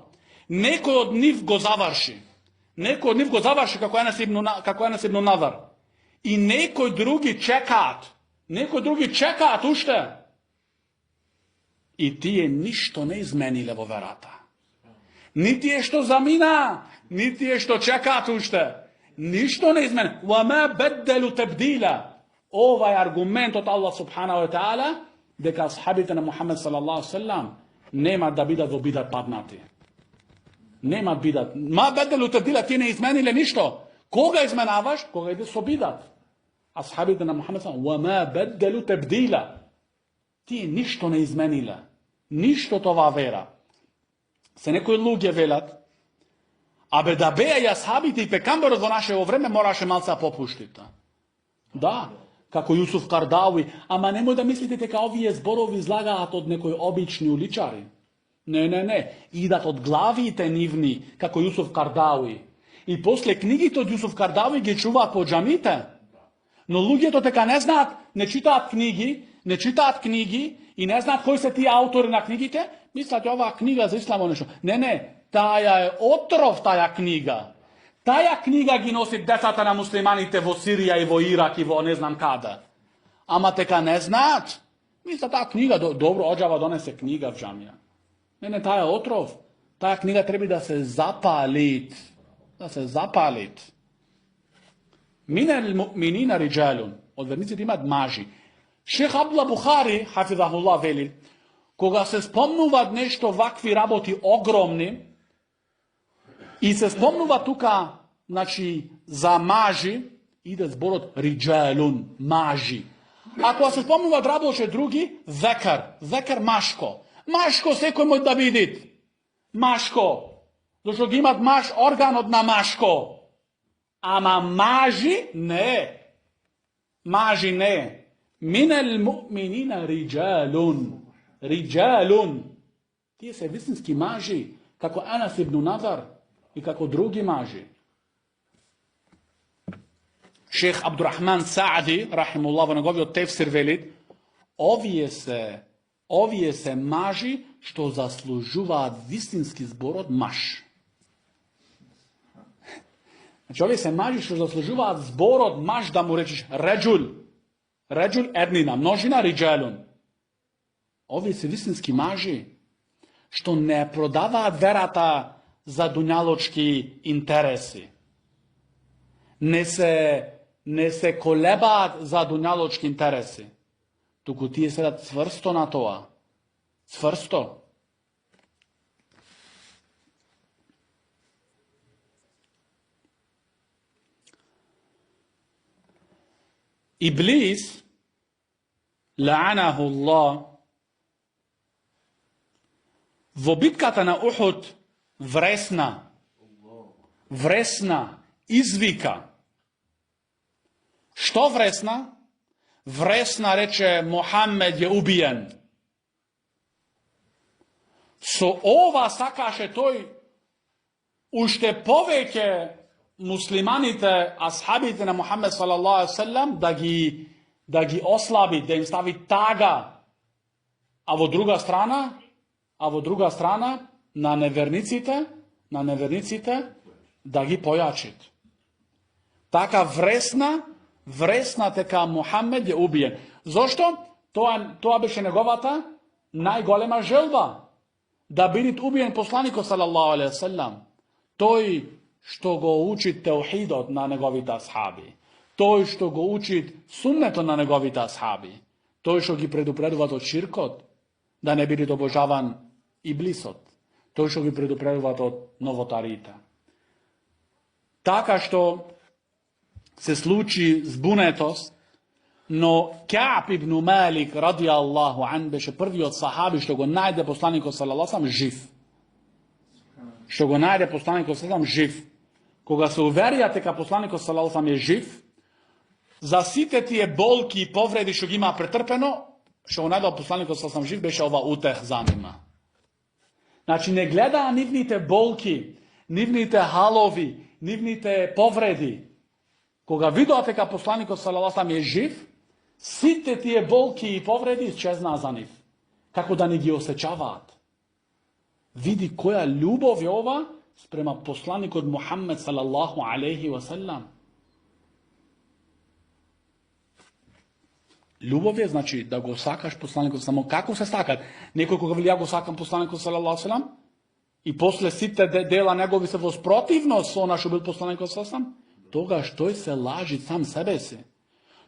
Neko od njih go završi, kako Anas ibn Nadar. I neko drugi čekat ušte. I ti je ništo ne izmenile vo verata. Niti je što zamina, niti je što čekat ušte. Ništo ne izmenile. وَمَا بَدَّلُوا تَبْدِيلًا. Ovaj argument od Allah subhanahu wa ta'ala, deka ashabite na Muhammed sallallahu sallam, nema da bidat vo bidat padnati. Nema bidat. Ma bedelu tebdila, ti ne izmenile ništo. Koga izmenavaš? Koga ide so bidat. Ashabite na Muhammed sallam, وَمَا بَدَّلُوا تَبْدِيلًا. Ti ništo ne izmenile. Ništo tova vera. Se nekoj luge velat, a da beja i ashabite i pekamber od naše vreme moraše malca popuštiti. Da, kako Jusuf Kardawi, ama nemoj da mislite kao ovi je zborovi izlagat od nekoj obični uličari. Ne. Idat od glavi te nivni, kako Jusuf Kardawi. I posle knjigi to Jusuf Kardawi ge čuva po džamite. No ljudje to teka ne znat, ne čitat knjigi i ne znat koji se ti autori na knjigite, mislite ova knjiga za islamo nešto. Ne, taja je otrov taja knjiga. Taja knjiga gi nosi desata na muslimanite vo Sirija i vo Irak i vo ne znam kada. Ama teka ne znat, mislite ta knjiga, dobro ođava donese knjiga v džamija. Ne, taja je otrov. Taja knjiga treba da se zapalit. Minel mu'minina rijalun. Od vernici imat maži. Šejh Abdullah Buhari, hafizahullah, veli, Кога се спомнуваат нешто вакви работи огромни, и се спомнува тука, значи, за мажи, иде зборот риджалун, мажи. А кога се спомнуваат работи други, векар машко. Машко секој може да види. Машко. Зашто ги имат маш органот на машко. Ама мажи не. Мажи не. Минел му'минина риджалун. Риджалун. Тие се вистински мажи, како Анас ибн Надар и како други мажи. Шех Абдурахман Саади, рахимуллах, во неговиот тефсир вели, овие се мажи што заслужуваат вистински зборот маж. Значи, овие се мажи што заслужуваат зборот маж да му речеш реджул. Реджул еднина, множина риджалун. Овие се вистински мажи што не продаваат верата за дуњалочки интереси. Не се колебаат за дуњалочки интереси. Туку тие седат цврсто на тоа. Цврсто. Иблис, ла'анаху Аллах, во битката на Ухуд вресна, извика. Што вресна? Вресна рече Мухаммед е убиен. Со ова сакаше тој уште повеќе муслиманите, асхабите на Мухаммед салаллаху алейхи ве селем да ги ослаби, да им стави тага. А во друга страна на неверниците да ги појачит. Така вресна дека Мухаммед е убиен. Зошто? Тоа беше неговата најголема желба. Да биде убиен посланикот салаллаху алейхи ве селем. Тој што го учи теухидот на неговите асхаби. Тој што го учи суннетот на неговите асхаби. Тој што ги предупредува од ширкот, да не биде обожаван иблисот. Тој што ги предупредува од новотарите. Така што се случи збунетост, но Кааб ибн Малик радијаллаху ан беше првиот сахаби што го најде посланикот салаллаху алейхи ве селем жив. Што го најде посланикот салаллаху алейхи ве селем жив. Кога се уверија дека посланикот салаллаху алейхи ве селем е жив, за сите тие болки и повреди што ги има претрпено, што го најдел посланикот салаллаху алейхи ве селем жив, беше ова утех за нима. Значи не гледаа нивните болки, нивните халови, нивните повреди. Кога видоа дека посланикот салаллаху алейхи ве селем е жив, сите тие болки и повреди исчезнаа за нив. Како да не ги осеќаваат. Види која љубов е ова спрема посланикот Мухаммед салаллаху алейхи ве селем. Љубов е, значи, да го сакаш посланикот, само како се сакат. Некој кога вели ја го сакам посланикот салаллаху алейхи ве селем и после сите дела негови се во спротивност со она што бил посланикот салаллаху алейхи ве селем, тогаш тој се лажи сам себе си.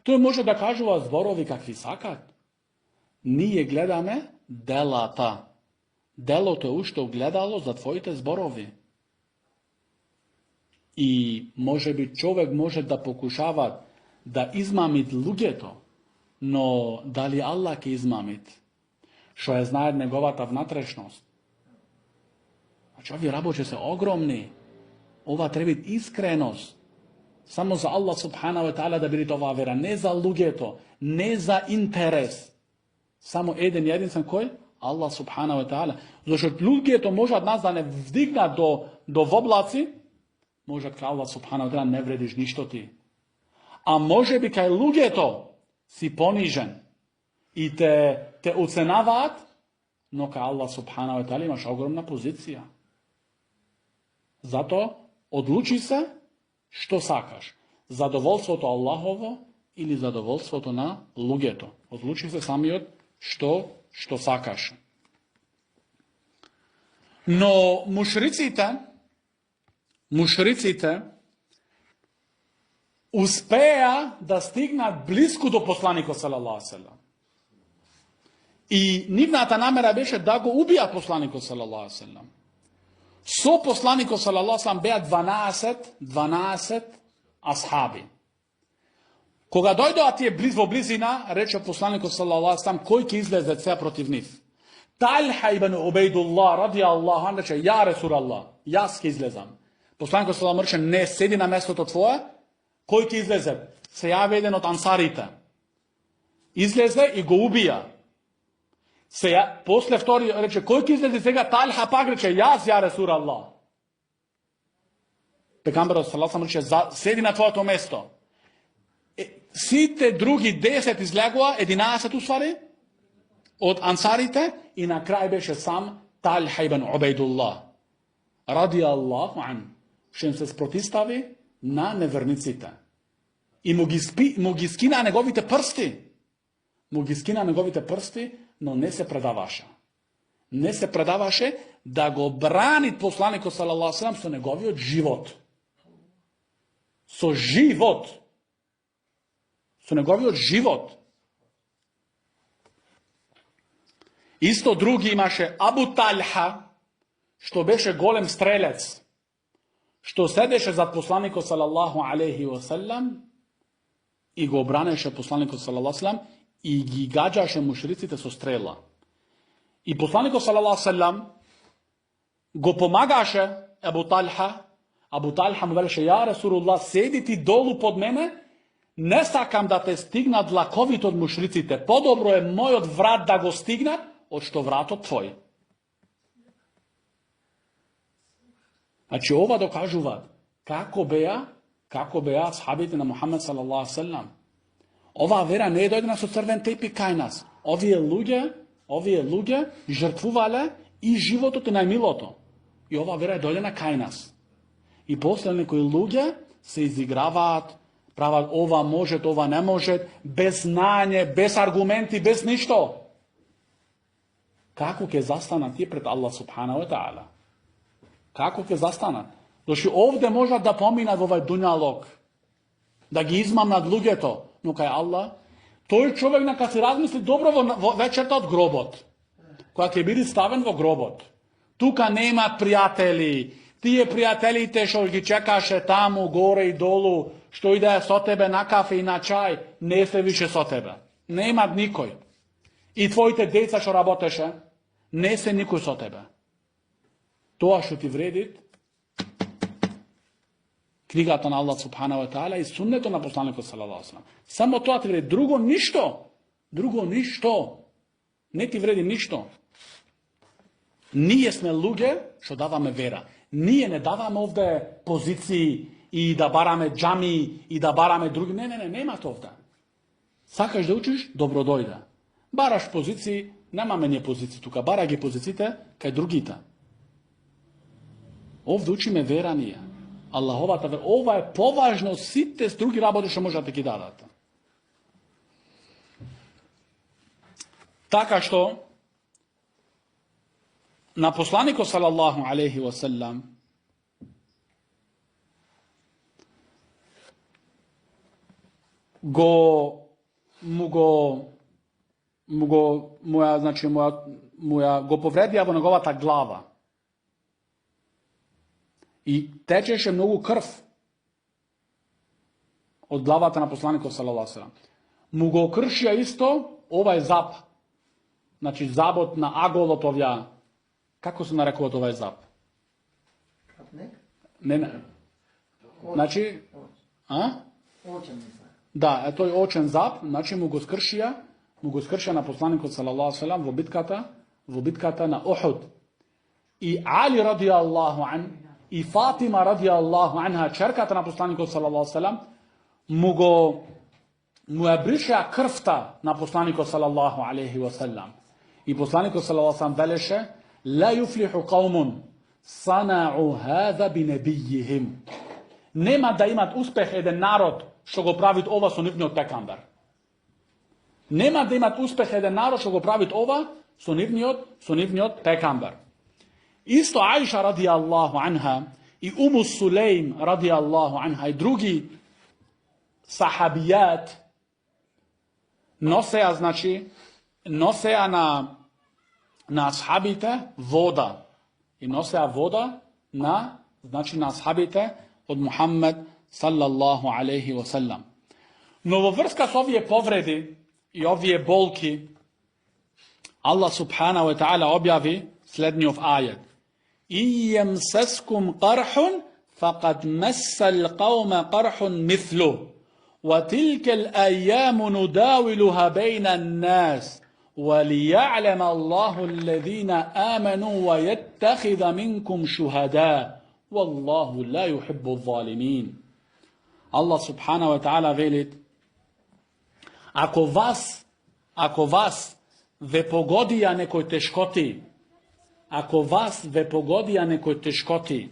Тој може да кажува зборови какви сакат. Ние гледаме делата. Делото е уште огледало за твоите зборови. И може би човек може да покушава да измамит луѓето, но дали Аллах ќе измамит? Што е знае неговата внатрешност. Значи, овие работи се огромни. Ова треба искреност. Само за Аллах субхана ва таала да биде оваа вера, не за луѓето, не за интерес. Само еден единствен кој? Аллах субхана ва таала. Зашто луѓето можат нас да не вдигнат до воблаци, можат кај Аллах субхана ва таала не вредиш ништо ти. А може би кај луѓето си понижен и те оценаваат, но кај Аллах субхана ва таала имаш огромна позиција. Зато одлучи се што сакаш. Задоволството Аллахово или задоволството на луѓето. Одлучи се самиот што сакаш. Но мушриците успеа да стигнат близко до посланикот салаллаху алейхи ве селем. I nivната намера беше да го убија посланикот салаллаху алейхи ве селем. Со посланикот салаллаху алейхи ве селем беа 12 асхаби. Кога дојдоа тие во близина, рече посланикот салаллаху алейхи ве селем, кој ќе излезе сега против нив? Талха ибн Убейдуллах радијаллаху анху рече, ја Ресулаллах, јас ќе излезам. Посланикот салаллаху алейхи ве селем рече, не седи на местото твое, кој ќе излезе? Се јави еден од ансарите. Излезе и го убија. Сега, после втори рече, кој ќе излезе сега? Талха пак рече, јас, ја Ресулаллах. Пегамберот салаллаху алейхи ве селем рече, седи на твоето место. Сите други 10 излегоа, 11 усвари, од ансарите, и на крај беше сам Талха ибн Убейдуллах. Радијаллаху анху, што им се спротистави на неверниците. И му ги скина неговите прсти. Му ги скина неговите прсти, но не се предаваше. Не се предаваше да го брани посланикот салаллаху алейхи ве селем со неговиот живот. Со живот. Со неговиот живот. Исто други имаше Абу Талха, што беше голем стрелец, што седеше зад посланикот салаллаху алейхи ве селем и го бранеше посланикот салаллаху алейхи ве селем и ги гаѓаше мушриците со стрела. И посланикот салаллаху алейхи ве селем го помагаше Абу Талха. Абу Талха му велеше, ја Ресулуллах, седи ти долу под мене, не сакам да те стигнат длаковите од мушриците. Подобро е мојот врат да го стигнат, од што вратот твој. Значи, ова докажуваат како беа асхабите на Мухамед салаллаху алейхи ве селем. Оваа вера не е дојдена со црвен тепи кај нас. Овие луѓе жртвувале и животот и најмилото. И оваа вера е дојдена кај нас. И после некои луѓе се изиграваат, прават ова можат, ова не можат, без знање, без аргументи, без ништо. Како ќе застанат тие пред Аллах субханаху ва таала? Како ќе застанат? Дошли овде можат да поминат во овај дуњалог, да ги измамнат луѓето, но кај Аллах, тој човек нека си размисли добро во вечерта од гробот, кога ќе биде ставен во гробот. Тука нема пријатели, тие пријателите што ги чекаше таму, горе и долу, што иде со тебе на кафе и на чај, не се више со тебе. Нема никој. И твоите деца што работеше, не се никој со тебе. Тоа што ти вреди, книгата на Аллах субханаху ва таала и суннето на посланикот салаллаху алейхи ве селем. Само тоа ти вреди, друго ништо. Друго ништо. Не ти вреди ништо. Ние сме луѓе што даваме вера. Ние не даваме овде позиции и да бараме џами и да бараме други. Не, нема тоа овде. Сакаш да учиш, добро дојде. Бараш позиции, немаме ние позиции тука, бара ги позициите кај другите. Овде учиме вера ние. Аллаховата вера. Ова е поважно од сите други работи што можат да ги дадат. Така што на посланикот салаллаху алейхи ва селем го повредија во неговата глава. И течеше многу крв од главата на посланикот салаллаху алейхи ва селем. Му го кршија исто овај зап. Значи забот на аголот овја. Како се нарекува овај зап? Не. Значи, да, е тој очен зап, значи му го скршија на посланикот салаллаху алейхи ва селем во битката на Ухуд. И Али радијаллаху ан и Фатима радијаллаху анха, черката на посланикот салаллаху алейхи ва селем, му ја бришеа крвта на посланикот салаллаху алейхи ва селем. И посланикот салаллаху алейхи ва селем велеше: لا يفلح قوم صنعوا هذا بنبيهم. Нема да имат успех еден народ што го правит ова со нивниот пекамбер. Нема да имат успех еден народ што го правит ова со нивниот пекамбер. Исто Аиша радијаллаху анха и Уму Сулейм радијаллаху анха и други сахабијат носеа, значи, nosea na ashabite voda. I nosea voda na ashabite od Muhammed sallallahu alaihi wasallam. No vo vrskach ovije povredi i ovije bolki, Allah subhanahu wa ta'ala objavi slednjov ajet. I yemseskum qarhun faqad messal qawma qarhun mithlu. وتلك الأيام نداولها بين الناس وليعلم الله الذين آمنوا ويتخذ منكم شهداء والله لا يحب الظالمين. Allah subhanahu wa ta'ala veli, ako vas ve pogodija nekoj teškoti,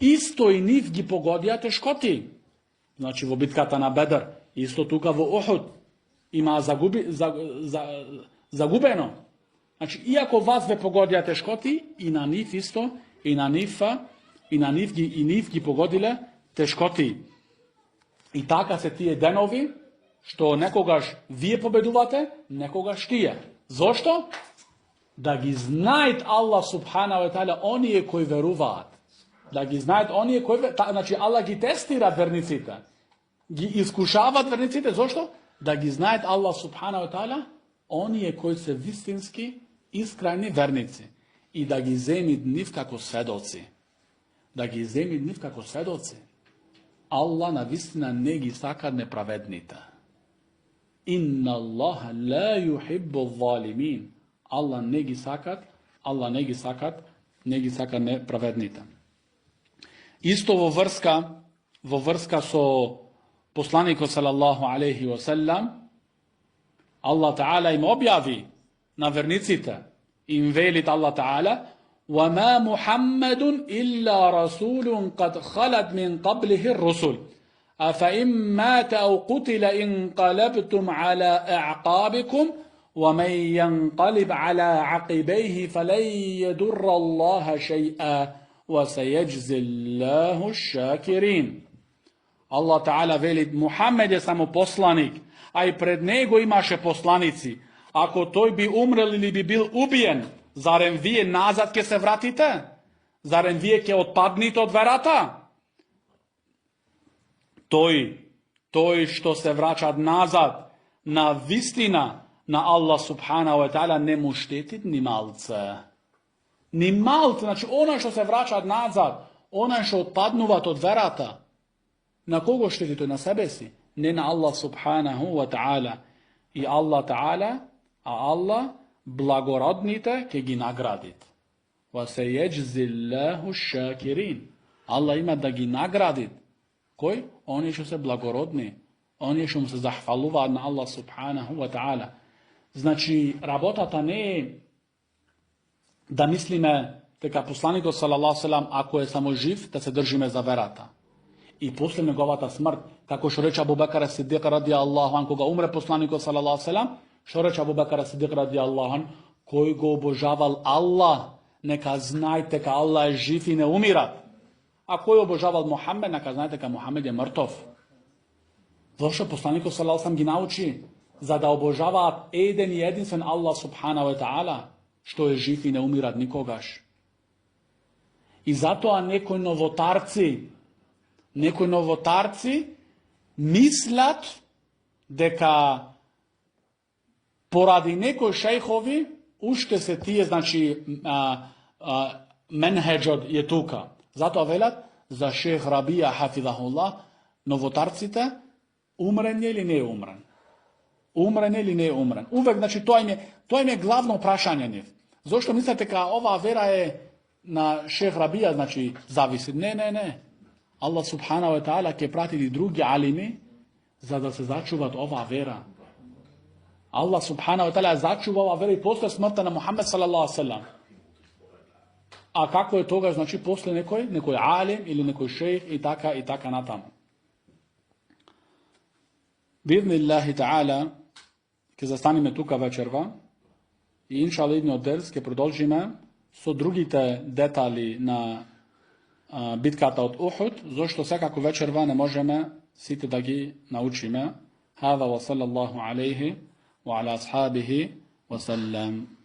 isto i njih gi pogodija teškoti. Znači, vo bitkata na Bedr, isto tuka vo Uhud, ima zagubeno. Znači, iako vas ve pogodija teškoti, i na njih isto, i na njih gi pogodile teškoti. I taka se tije denovi, što nekogaš vi pobeduvate, nekogaš tije. Zašto? Da gi znajt Allah subhanahu wa ta'ala, oni je koji veruvat. Da gi znajt, oni je koji veruvat. Znači, Allah gi testira vernicite. Gi iskušava vernicite. Zašto? Da gi znajt Allah subhanahu wa ta'ala, oni je koji se vistinski, iskrajni vernici. I da gi zemit nikako svedoci. Allah na vistina ne gi sakad nepravednita. Inna Allaha la yuhibbu zalimin. Allah ne gi sakad nepravednita. Isto vo vrska so poslaniku sallallahu alaihi wa sallam, Allah ta'ala im objavi na vernicite, im velit Allah ta'ala, وَمَا مُحَمَّدٌ إِلَّا رَسُولٌ قَدْ خَلَتْ مِنْ قَبْلِهِ الرُّسُلُ أَفَإِنْ مَاتَ أَوْ قُتِلَ انقلبتم على أعقابكم ومن ينقلب على عقبيه فلن يضر الله شيئا وسيجزي الله الشاكرين. Allah ta'ala veli, Muhammed je samo poslanik, a i pred nego imaše poslanici. Ako toj bi umrel ili bi bil ubijen, zarem vije nazad ke se vratite? Zarem vije ke odpadnite od verata? Toj što se vraća nazad na vistina, na Allah subhanahu wa ta'ala, ne mu štetit ni malce. Ni malce, znači onaj što se vraća nazad, onaj što odpadnuvat od verata, na kogo šteti to? Na sebe si? Ne na Allah subhanahu wa ta'ala. I Allah ta'ala, a Allah blagorodnite ke gi nagradit. Va se jeđzillahu šakirin. Allah ima da gi nagradit. Koji? Oni što se blagorodni. Oni što mu se zahvaluva na Allah subhanahu wa ta'ala. Znači, rabotata ne da mislime, teka poslaniku sallallahu sallam, ako je samo živ, da se držime za verata. I posle njegovata smrt, kako što reče Abu Bakara Siddiq radijallahu an, koga umre poslaniku sallallahu sallam, što reče Abu Bakara Siddiq radijallahu an, koji go obožaval Allah, neka znajte ka Allah je živ i ne umirat. A koji obožaval Muhammed, neka znajte ka Muhammed je mrtov. Zašto poslaniku sallallahu sallam gi nauči? Za da obožava eden i jedinstven Allah subhanahu wa ta'ala, što je živ i ne umirat nikogaš. I zato a nekoj novotarci mislat deka poradi nekoj šejhovi ušte se tije, znači menheđod je tuka. Zato velat za šejh Rabija hafidahullah, novotarcite, umren je ili ne umren? Umren ili ne umren? Uvek, znači, to im je glavno prašanje njih. Zašto mislite ka ova vera je na šejh Rabija, znači, zavisi? Ne. Allah subhanahu wa ta'ala ke pratili drugi alimi za da se začuvat ova vera. Allah subhanahu wa ta'ala je začuva ova vera i posle smrta na Muhammed sallallahu sallam. A kako je toga, znači, posle nekoj alim ili nekoj šejh i taka natamo. Bidnillahi ta'ala, ke zastanime tuka večerva i inša Allah idni od ders, ke продолжиме со другите детали на битката од Ухуд, зашто секако вечерва не можеме сите да ги научиме. Хада ва саллаллаху алейхи ва ала асхабихи وسلم.